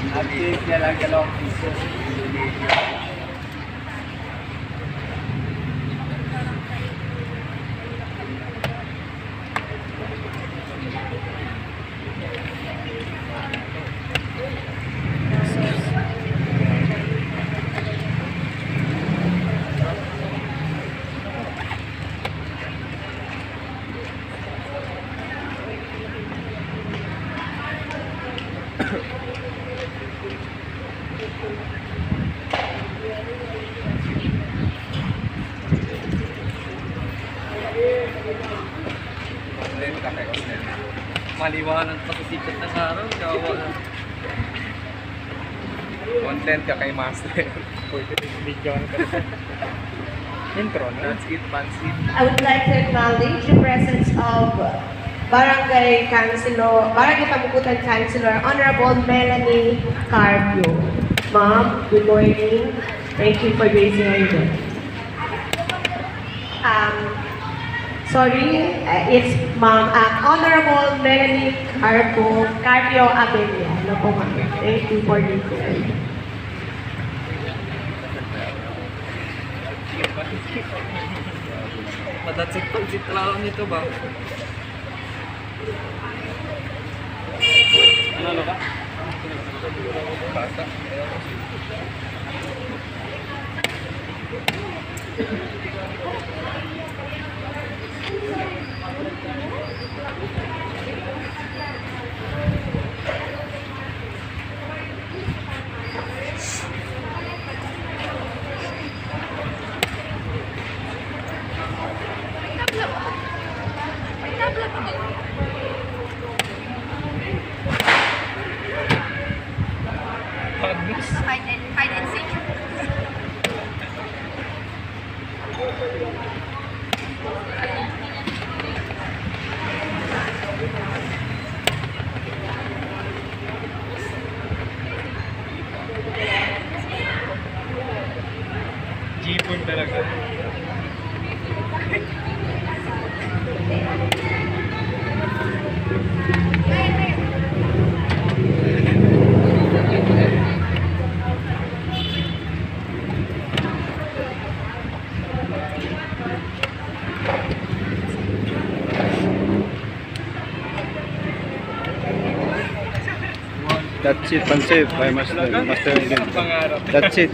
Update niya lang 2 piso. Maliwanag pa sa sikat ng araw, kawa na. Content ka kay Master. Pwede video ka na. Intro na. That's it, pansit. I would like to acknowledge the presence of Barangay Pamukutan Councilor, Honorable Melanie Carpio. Ma'am, good morning. Thank you for raising your hand. It's Ma'am, Honorable Melanie Carpio Abella. Ano po, ma'am? Thank you for raising your hand. Padatsik-pagsit lang nito ba? Ano ka? Basta. Hide and seek. Jeepon talaga. That's it, Pansip. By Master. Pangarap. That's it.